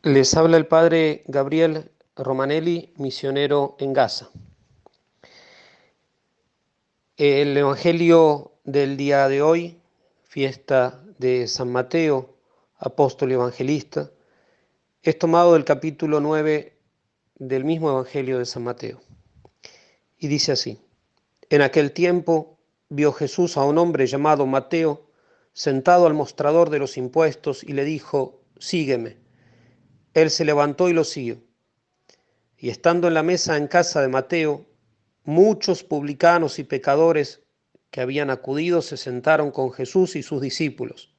Les habla el padre Gabriel Romanelli, misionero en Gaza. El Evangelio del día de hoy, fiesta de San Mateo, apóstol y evangelista, es tomado del capítulo 9 del mismo Evangelio de San Mateo. Y dice así: En aquel tiempo vio Jesús a un hombre llamado Mateo sentado al mostrador de los impuestos y le dijo: Sígueme. Él se levantó y lo siguió. Y estando en la mesa en casa de Mateo, muchos publicanos y pecadores que habían acudido se sentaron con Jesús y sus discípulos.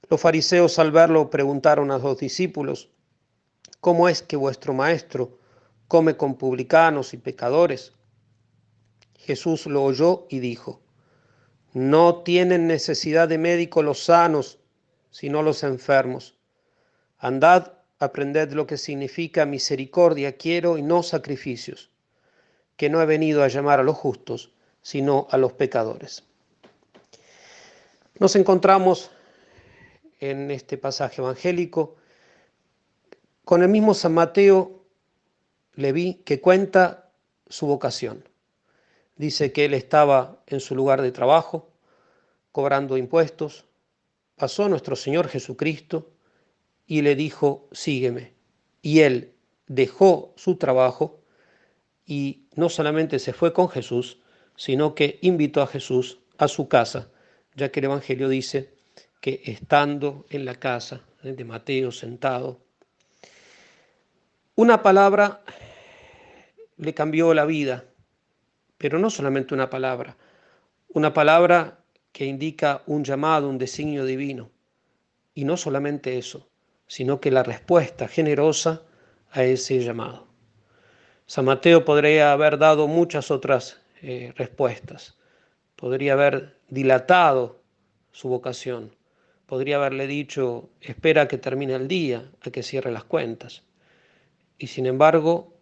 Los fariseos al verlo preguntaron a los discípulos: ¿Cómo es que vuestro maestro come con publicanos y pecadores? Jesús lo oyó y dijo: No tienen necesidad de médico los sanos, sino los enfermos. Andad, aprended lo que significa misericordia quiero y no sacrificios, que no he venido a llamar a los justos, sino a los pecadores. Nos encontramos en este pasaje evangélico con el mismo San Mateo Leví, que cuenta su vocación. Dice que él estaba en su lugar de trabajo, cobrando impuestos. Pasó nuestro Señor Jesucristo y le dijo: sígueme. Y él dejó su trabajo y no solamente se fue con Jesús, sino que invitó a Jesús a su casa, ya que el Evangelio dice que estando en la casa de Mateo sentado, una palabra le cambió la vida, pero no solamente una palabra que indica un llamado, un designio divino. Y no solamente eso, sino que la respuesta generosa a ese llamado. San Mateo podría haber dado muchas otras respuestas. Podría haber dilatado su vocación. Podría haberle dicho: espera a que termine el día, a que cierre las cuentas. Y sin embargo,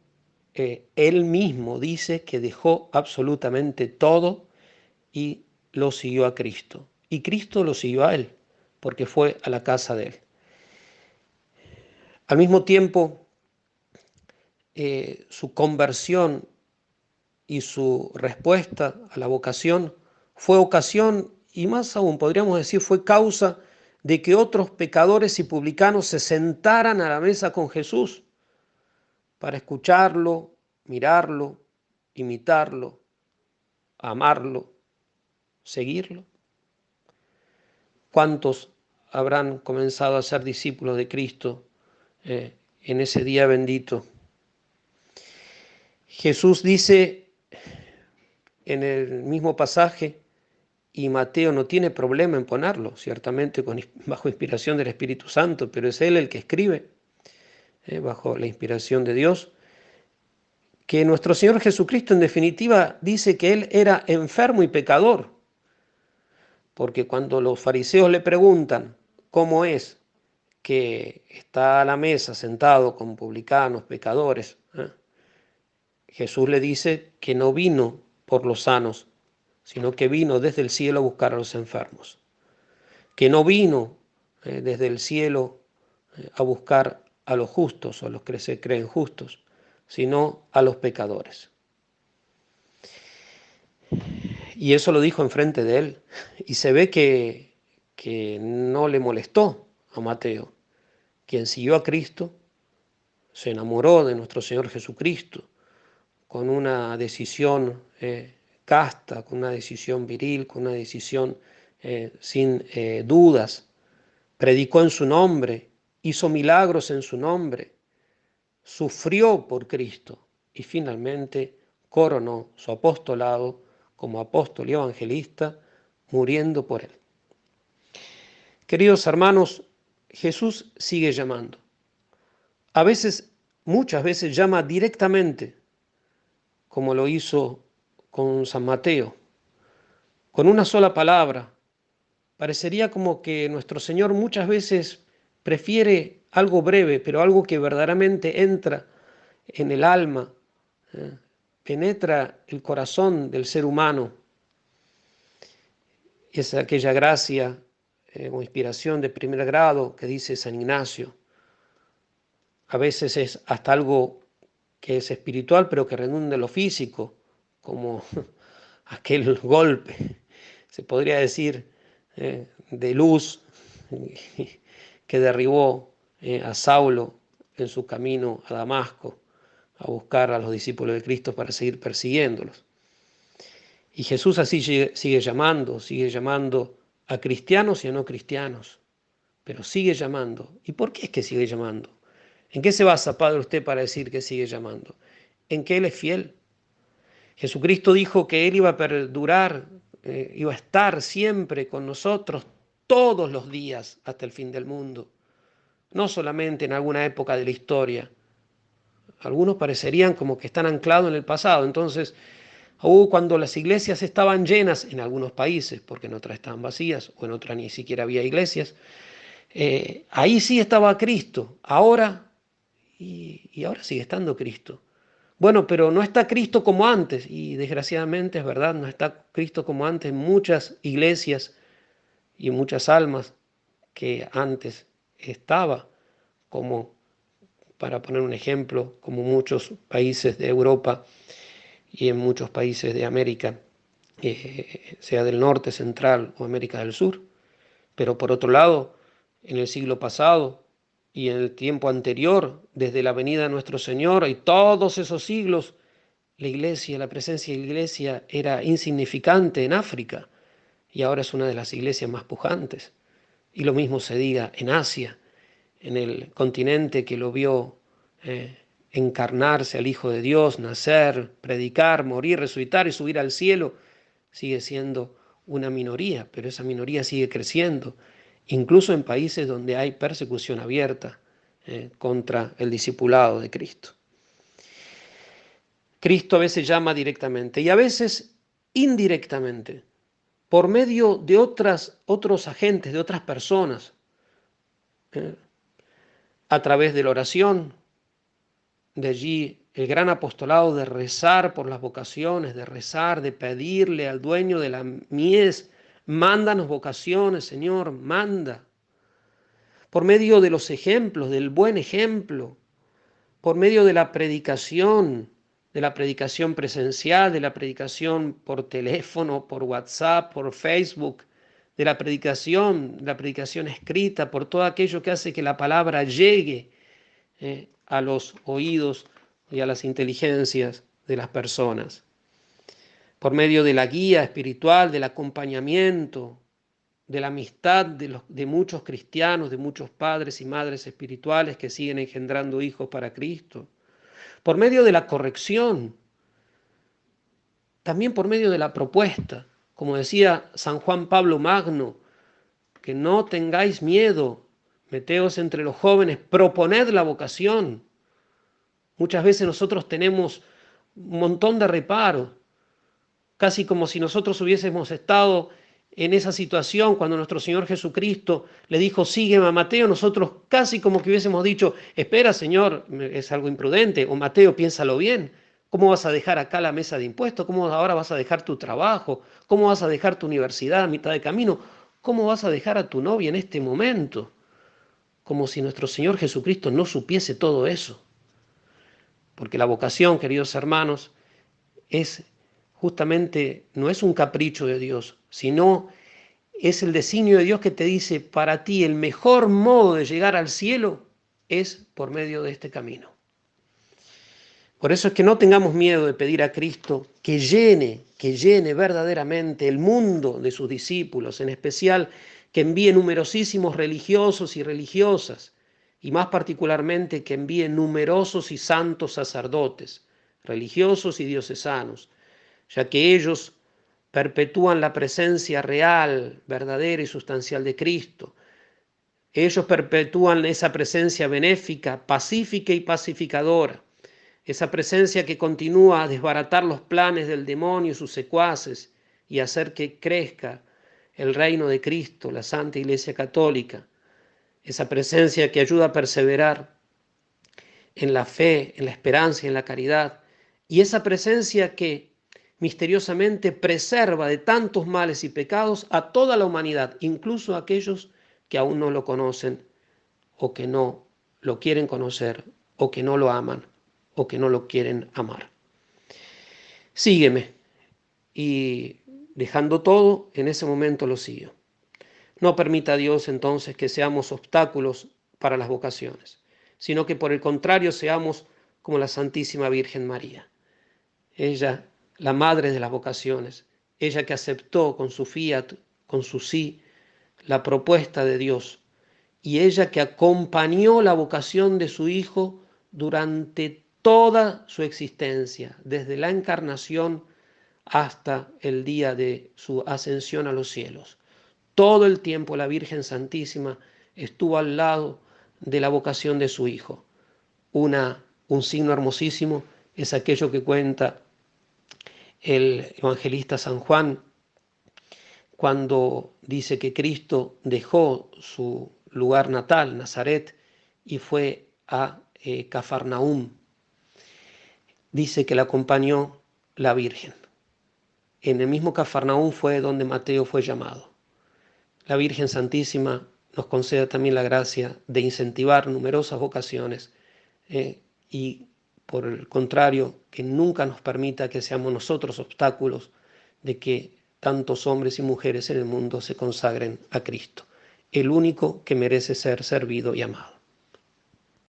él mismo dice que dejó absolutamente todo y lo siguió a Cristo. Y Cristo lo siguió a él, porque fue a la casa de él. Al mismo tiempo, su conversión y su respuesta a la vocación fue ocasión, y más aún podríamos decir fue causa, de que otros pecadores y publicanos se sentaran a la mesa con Jesús para escucharlo, mirarlo, imitarlo, amarlo, seguirlo. ¿Cuántos habrán comenzado a ser discípulos de Cristo en ese día bendito? Jesús dice en el mismo pasaje, y Mateo no tiene problema en ponerlo, ciertamente bajo inspiración del Espíritu Santo, pero es él el que escribe, bajo la inspiración de Dios, que nuestro Señor Jesucristo en definitiva dice que él era enfermo y pecador, porque cuando los fariseos le preguntan cómo es que está a la mesa sentado con publicanos, pecadores, Jesús le dice que no vino por los sanos, sino que vino desde el cielo a buscar a los enfermos, que no vino desde el cielo a buscar a los justos o a los que se creen justos, sino a los pecadores. Y eso lo dijo enfrente de él, y se ve que no le molestó a Mateo, quien siguió a Cristo, se enamoró de nuestro Señor Jesucristo, con una decisión casta, con una decisión viril, con una decisión sin dudas. Predicó en su nombre, hizo milagros en su nombre, sufrió por Cristo y finalmente coronó su apostolado como apóstol y evangelista, muriendo por él. Queridos hermanos, Jesús sigue llamando. A veces, muchas veces llama directamente, como lo hizo con San Mateo, con una sola palabra. Parecería como que nuestro Señor muchas veces prefiere algo breve, pero algo que verdaderamente entra en el alma, penetra el corazón del ser humano. Es aquella gracia o inspiración de primer grado que dice San Ignacio: a veces es hasta algo que es espiritual, pero que redunda en lo físico, como aquel golpe, se podría decir, de luz que derribó a Saulo en su camino a Damasco a buscar a los discípulos de Cristo para seguir persiguiéndolos. Y Jesús así sigue llamando a cristianos y a no cristianos, pero sigue llamando. ¿Y por qué es que sigue llamando? ¿En qué se basa, Padre, usted para decir que sigue llamando? En que Él es fiel. Jesucristo dijo que Él iba a perdurar, iba a estar siempre con nosotros todos los días hasta el fin del mundo, no solamente en alguna época de la historia. Algunos parecerían como que están anclados en el pasado. Entonces, cuando las iglesias estaban llenas en algunos países, porque en otras estaban vacías o en otras ni siquiera había iglesias, ahí sí estaba Cristo. Ahora, y ahora sigue estando Cristo. Bueno, pero no está Cristo como antes, y desgraciadamente es verdad, no está Cristo como antes en muchas iglesias y en muchas almas que antes estaba, como, para poner un ejemplo, como muchos países de Europa y en muchos países de América, sea del norte, central o América del Sur. Pero por otro lado, en el siglo pasado y en el tiempo anterior, desde la venida de nuestro Señor y todos esos siglos, la iglesia, la presencia de la iglesia era insignificante en África y ahora es una de las iglesias más pujantes. Y lo mismo se diga en Asia, en el continente que lo vio encarnarse al Hijo de Dios, nacer, predicar, morir, resucitar y subir al cielo, sigue siendo una minoría, pero esa minoría sigue creciendo, incluso en países donde hay persecución abierta contra el discipulado de Cristo. Cristo a veces llama directamente y a veces indirectamente, por medio de otros agentes, de otras personas, a través de la oración. De allí el gran apostolado de rezar por las vocaciones, de rezar, de pedirle al dueño de la mies, mándanos vocaciones, Señor, manda. Por medio de los ejemplos, del buen ejemplo, por medio de la predicación presencial, de la predicación por teléfono, por WhatsApp, por Facebook, de la predicación escrita, por todo aquello que hace que la palabra llegue a los oídos y a las inteligencias de las personas. Por medio de la guía espiritual, del acompañamiento, de la amistad de muchos cristianos, de muchos padres y madres espirituales que siguen engendrando hijos para Cristo. Por medio de la corrección, también por medio de la propuesta. Como decía San Juan Pablo Magno, que no tengáis miedo, meteos entre los jóvenes, proponed la vocación. Muchas veces nosotros tenemos un montón de reparos, casi como si nosotros hubiésemos estado en esa situación cuando nuestro Señor Jesucristo le dijo, sígueme a Mateo, nosotros casi como que hubiésemos dicho, espera Señor, es algo imprudente, o Mateo, piénsalo bien, ¿cómo vas a dejar acá la mesa de impuestos? ¿Cómo ahora vas a dejar tu trabajo? ¿Cómo vas a dejar tu universidad a mitad de camino? ¿Cómo vas a dejar a tu novia en este momento? Como si nuestro Señor Jesucristo no supiese todo eso. Porque la vocación, queridos hermanos, es justamente, no es un capricho de Dios, sino es el designio de Dios que te dice, para ti el mejor modo de llegar al cielo es por medio de este camino. Por eso es que no tengamos miedo de pedir a Cristo que llene verdaderamente el mundo de sus discípulos, en especial que envíe numerosísimos religiosos y religiosas, y más particularmente que envíe numerosos y santos sacerdotes, religiosos y diocesanos, ya que ellos perpetúan la presencia real, verdadera y sustancial de Cristo. Ellos perpetúan esa presencia benéfica, pacífica y pacificadora, esa presencia que continúa a desbaratar los planes del demonio y sus secuaces y hacer que crezca el reino de Cristo, la Santa Iglesia Católica, esa presencia que ayuda a perseverar en la fe, en la esperanza y en la caridad, y esa presencia que misteriosamente preserva de tantos males y pecados a toda la humanidad, incluso a aquellos que aún no lo conocen o que no lo quieren conocer o que no lo aman o que no lo quieren amar. Sígueme. Y dejando todo, en ese momento lo siguió. No permita a Dios entonces que seamos obstáculos para las vocaciones, sino que por el contrario seamos como la Santísima Virgen María. Ella, la madre de las vocaciones, ella que aceptó con su fiat, con su sí, la propuesta de Dios, y ella que acompañó la vocación de su Hijo durante toda su existencia, desde la encarnación hasta el día de su ascensión a los cielos. Todo el tiempo la Virgen Santísima estuvo al lado de la vocación de su Hijo. Un signo hermosísimo es aquello que cuenta el evangelista San Juan cuando dice que Cristo dejó su lugar natal, Nazaret, y fue a Cafarnaúm. Dice que la acompañó la Virgen. En el mismo Cafarnaúm fue donde Mateo fue llamado. La Virgen Santísima nos conceda también la gracia de incentivar numerosas vocaciones y, por el contrario, que nunca nos permita que seamos nosotros obstáculos de que tantos hombres y mujeres en el mundo se consagren a Cristo, el único que merece ser servido y amado.